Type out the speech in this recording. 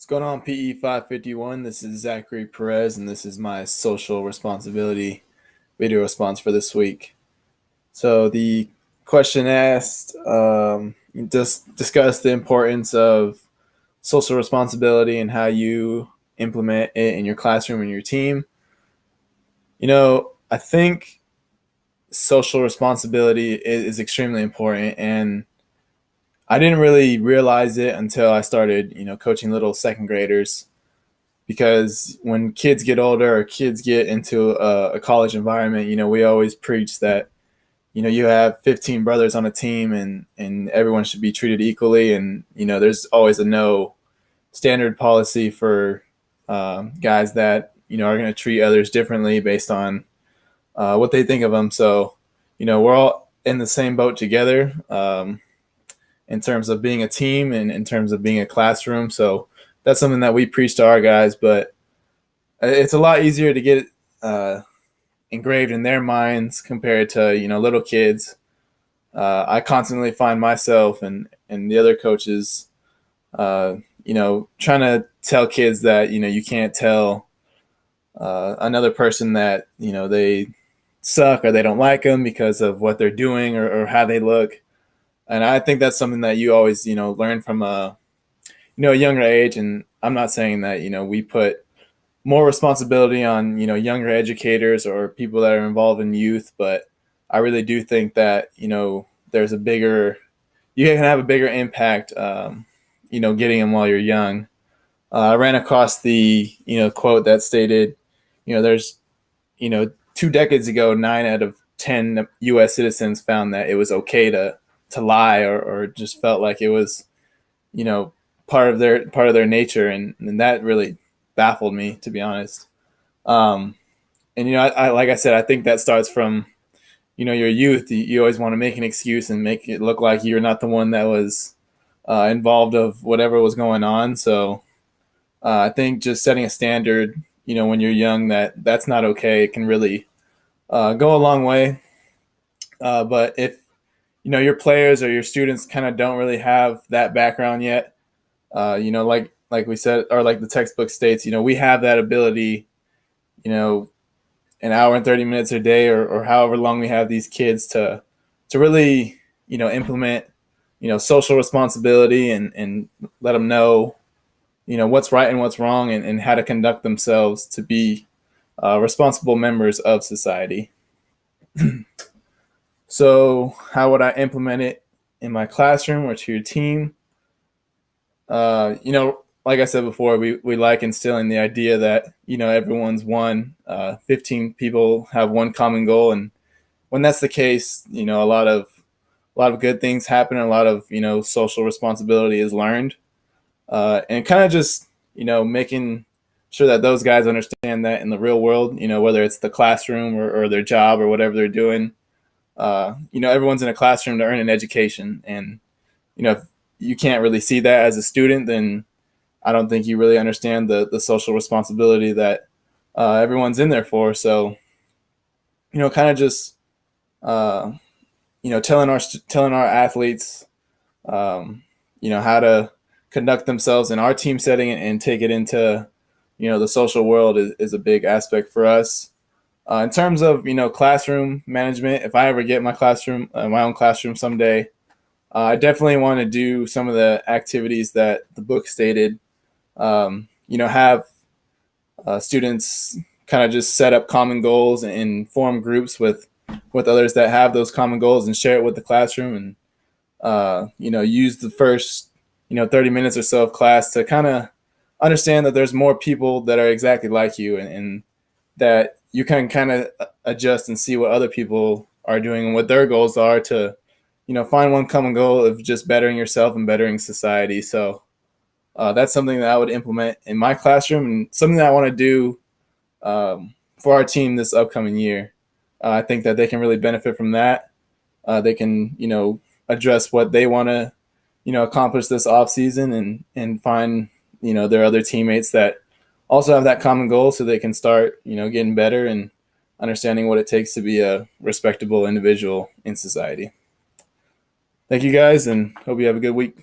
Going on, PE 551? This is Zachary Perez, and this is my social responsibility video response for this week. So, the question asked just discuss the importance of social responsibility and how you implement it in your classroom and your team. I think social responsibility is extremely important, and I didn't really realize it until I started, coaching little second graders because when kids get older or kids get into a college environment, we always preach that, you have 15 brothers on a team and everyone should be treated equally. And, there's always a no standard policy for guys that, are going to treat others differently based on what they think of them. So, we're all in the same boat together in terms of being a team and in terms of being a classroom. So that's something that we preach to our guys, but it's a lot easier to get uh, engraved in their minds compared to little kids. I constantly find myself and the other coaches, trying to tell kids that you can't tell another person that they suck or they don't like them because of what they're doing or how they look. And I think that's something that you always learn from a younger age. And I'm not saying that we put more responsibility on younger educators or people that are involved in youth, but I really do think that there's a bigger you can have a bigger impact getting them while you're young. I ran across the quote that stated there's 2 decades ago 9 out of 10 U.S. citizens found that it was okay to lie or just felt like it was you know part of their nature, and that really baffled me, to be honest. um, and I like I said, I think that starts from your youth. You always want to make an excuse and make it look like you're not the one that was involved of whatever was going on. So I think just setting a standard when you're young that that's not okay, it can really go a long way. But if your players or your students kind of don't really have that background yet, like we said, or like the textbook states, we have that ability, you know, an hour and 30 minutes a day, or however long we have these kids to really, implement, social responsibility and let them know, what's right and what's wrong, and how to conduct themselves to be responsible members of society. So, how would I implement it in my classroom or to your team? Like I said before, we like instilling the idea that everyone's one. 15 people have one common goal, and when that's the case, a lot of good things happen, and a lot of social responsibility is learned, and kind of just making sure that those guys understand that in the real world, whether it's the classroom or their job or whatever they're doing, everyone's in a classroom to earn an education, and if you can't really see that as a student, then I don't think you really understand the social responsibility that everyone's in there for. So kind of just uh, telling our athletes, how to conduct themselves in our team setting, and take it into the social world is a big aspect for us. In terms of classroom management, if I ever get my own classroom someday, I definitely want to do some of the activities that the book stated. Have students kind of just set up common goals and form groups with others that have those common goals, and share it with the classroom, and use the first 30 minutes or so of class to kind of understand that there's more people that are exactly like you, and that you can kind of adjust and see what other people are doing and what their goals are to find one common goal of just bettering yourself and bettering society. So that's something that I would implement in my classroom, and something that I want to do for our team this upcoming year. I think that they can really benefit from that. They can, address what they want to, accomplish this off season, and find, their other teammates that also have that common goal, so they can start, getting better and understanding what it takes to be a respectable individual in society. Thank you guys, and hope you have a good week.